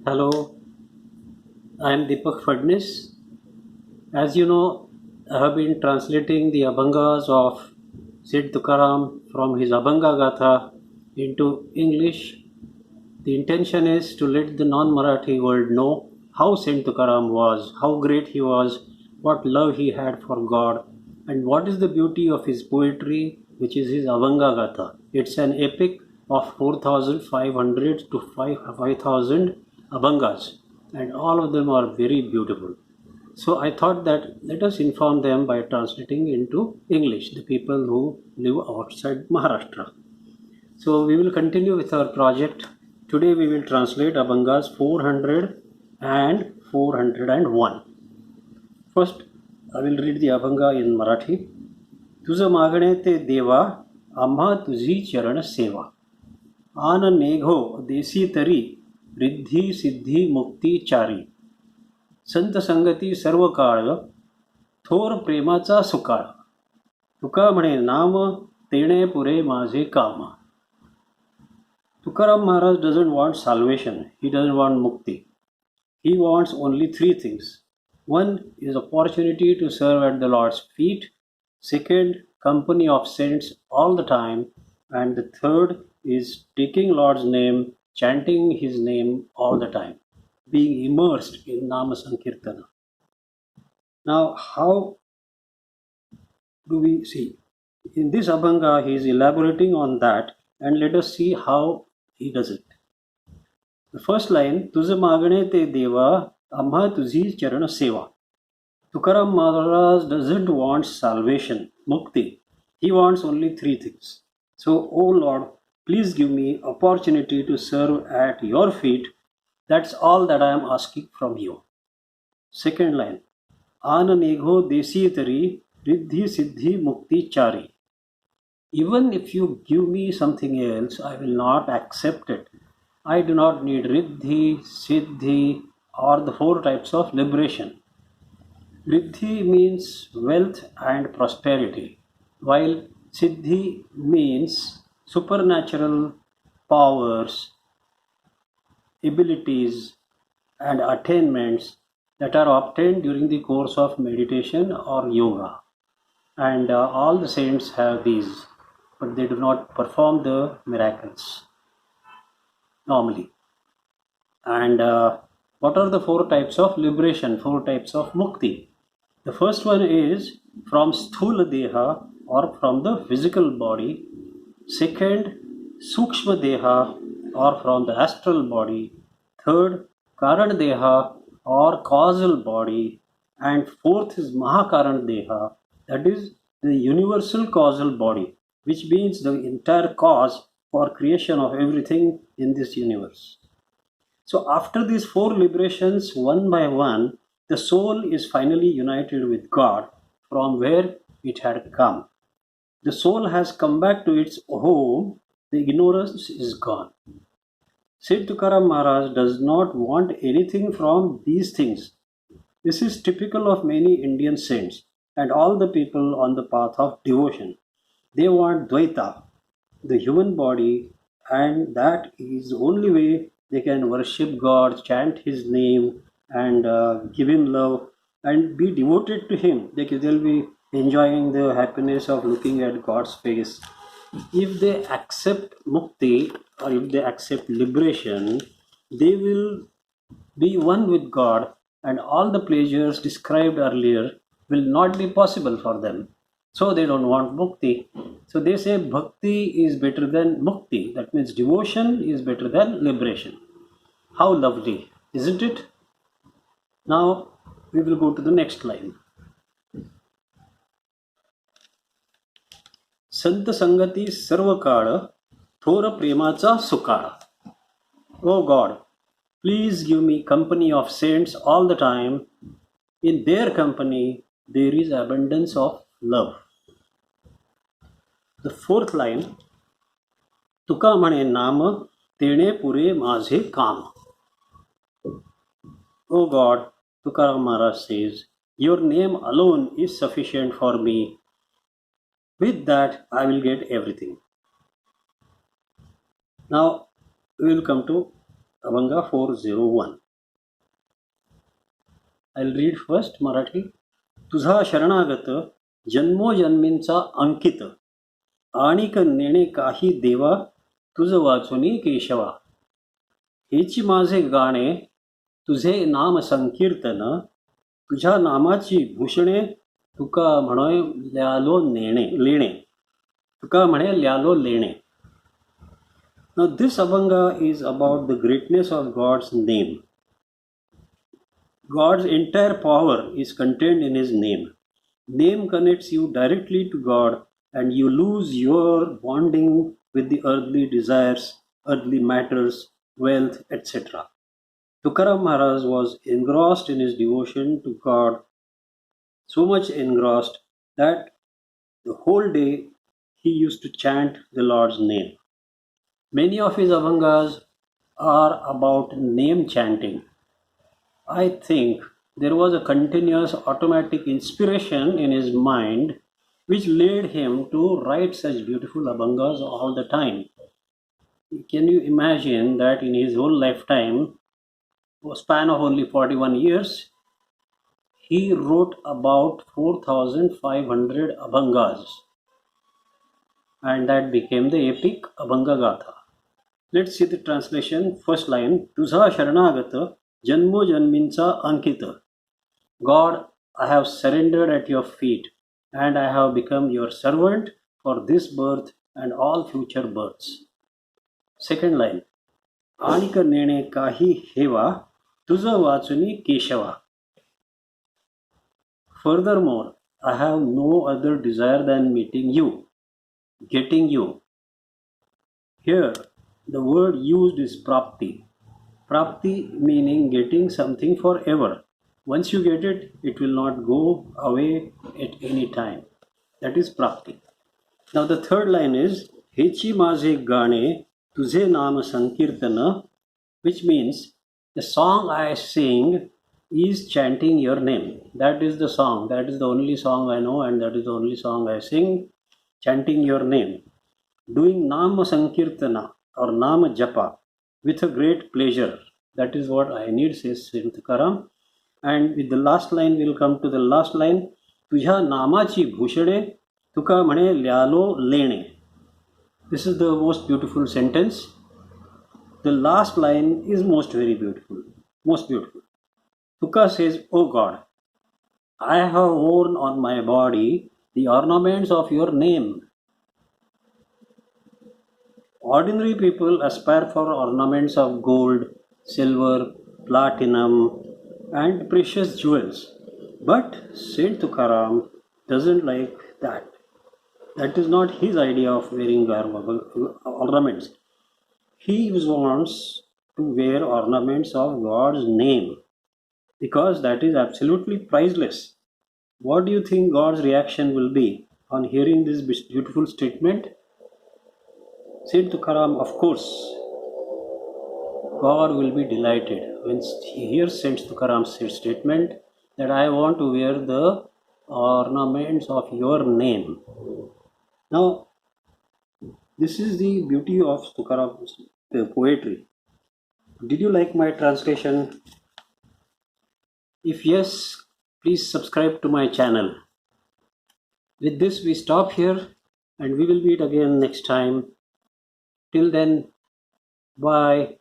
Hello, I am Deepak Fadnis. As you know, I have been translating the Abhangas of Sid Tukaram from his Abhanga Gatha into English. The intention is to let the non Marathi world know how Saint Tukaram was, how great he was, what love he had for God, and what is the beauty of his poetry, which is his Abhanga Gatha. It's an epic of 4,500 to 5,000 Abhangas, and all of them are very beautiful. So I thought that let us inform them by translating into English, the people who live outside Maharashtra. So we will continue with our project. Today we will translate Abhangas 400 and 401. First, I will read the Abhanga in Marathi. तुझ मागणे ते देवा आम्हा तुझी चरण सेवा आन मेघो देसी तरी रिद्धी सिद्धी मुक्ती चारी संत संगती सर्व काळ थोर प्रेमाचा सुकाळ तुका म्हणे नाम तेणे पुरे माझे काम. Tukaram Maharaj doesn't want salvation, he doesn't want mukti. He wants only three things. One is opportunity to serve at the Lord's feet. Second, company of saints all the time. And the third is taking Lord's name, chanting his name all the time, being immersed in Nama Sankirtana. Now, how do we see? In this Abhanga, he is elaborating on that, and let us see how he does it. The first line, तुझ मागणे ते देवा आम्हा तुझी चरण सेवा. Tukaram Maharaj doesn't want salvation, mukti. He wants only three things. So, O Lord, please give me opportunity to serve at your feet. That's all that I am asking from you. Second line, Anamegho desi tari riddhi siddhi mukti chari. Even if you give me something else, I will not accept it. I do not need riddhi, siddhi, or the four types of liberation. Riddhi means wealth and prosperity, while Siddhi means supernatural powers, abilities, and attainments that are obtained during the course of meditation or yoga. And all the saints have these, but they do not perform the miracles normally. And what are the four types of liberation, four types of mukti? The first one is from sthula deha or from the physical body. Second, sukshma deha or from the astral body. Third, karan deha or causal body. And fourth is mahakaran deha, that is the universal causal body, which means the entire cause for creation of everything in this universe. So after these four liberations, one by one, the soul is finally united with God from where it had come. The soul has come back to its home, the ignorance is gone. Sid Tukaram Maharaj does not want anything from these things. This is typical of many Indian saints and all the people on the path of devotion. They want Dvaita, the human body, and that is the only way they can worship God, chant His name, and give Him love and be devoted to Him. They'll be enjoying the happiness of looking at God's face. If they accept mukti or if they accept liberation, they will be one with God, and all the pleasures described earlier will not be possible for them. So they don't want mukti. So they say bhakti is better than mukti. That means devotion is better than liberation. How lovely, isn't it? Now we will go to the next line. संत संगती सर्व काळ थोर प्रेमाचा सुकाळ. O God, please give me company of saints all the time. In their company, there is abundance of love. The fourth line, तुका म्हणे नाम तेणे पुरे माझे काम. O God, Tukaram Maharaj says, your name alone is sufficient for me. With that, I will get everything. Now, we will come to Abhanga 401. I'll read first Marathi. तुझा शरणागत जन्मोजन्मींचा अंकित आणिक नेणे काही देवा तुझ वाचुनी केशवा. हेची माझे गाणे तुझे नाम संकीर्तन तुझ्या नामाची भूषणे तुका म्हणे ल्यालो लेणे. तुका म्हणे ल्यालो लेणे. Now this Abhanga is about the greatness of God's name. God's entire power is contained in his name. Name connects you directly to God and you lose your bonding with the earthly desires, earthly matters, wealth, etc. Tukaram Maharaj was engrossed in his devotion to God, so much engrossed that the whole day he used to chant the Lord's name. Many of his Abhangas are about name chanting. I think there was a continuous automatic inspiration in his mind which led him to write such beautiful Abhangas all the time. Can you imagine that in his whole lifetime, a span of only 41 years, he wrote about 4,500 Abhangas, and that became the epic Abhanga Gatha. Let's see the translation. First line, Tuza Sharanagata Janmo Janmincha Ankita. God, I have surrendered at your feet and I have become your servant for this birth and all future births. Second line, Anika Nene Kahi Heva Tuza Vachuni Keshava. Furthermore, I have no other desire than meeting you, getting you. Here, the word used is prapti. Prapti meaning getting something forever. Once you get it, it will not go away at any time. That is prapti. Now the third line is Hechi Maze Gane Tuze Nama Sankirtana, which means the song I sing is chanting your name. That is the song. That is the only song I know and that is the only song I sing, chanting your name. Doing Nama Sankirtana or Nama Japa with a great pleasure. That is what I need, says Saint Tukaram. And with the last line, we'll come to the last line. Tujha namachi bhushade tuka mane lyalo lene. This is the most beautiful sentence. The last line is most very beautiful. Most beautiful. Tuka says, O God, I have worn on my body the ornaments of your name. Ordinary people aspire for ornaments of gold, silver, platinum, and precious jewels. But Saint Tukaram doesn't like that. That is not his idea of wearing ornaments. He wants to wear ornaments of God's name because that is absolutely priceless. What do you think God's reaction will be on hearing this beautiful statement? Saint Tukaram, of course, God will be delighted when he hears Saint Tukaram's statement that I want to wear the ornaments of your name. Now, this is the beauty of Tukaram's poetry. Did you like my translation? If yes, please subscribe to my channel. With this, we stop here and we will meet again next time. Till then, bye.